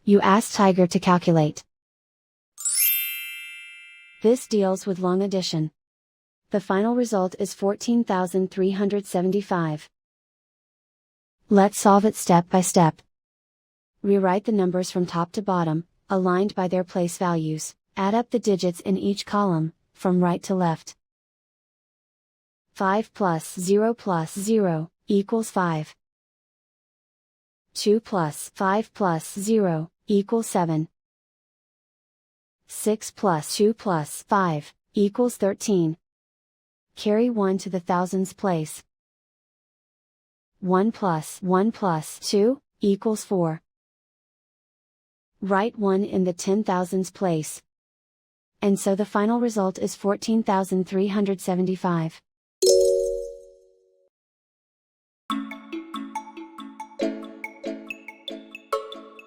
You ask Tiger to calculate. This deals with long addition. The final result is 14,375. Let's solve it step by step. Rewrite the numbers from top to bottom, aligned by their place values. Add up the digits in each column, from right to left. 5 plus 0 equals 5. 2 plus 5 plus 0 equals 7. 6 plus 2 plus 5 equals 13. Carry 1 to the thousands place. 1 plus 2 equals 4. Write 1 in the 10,000s place. And so the final result is 14,375.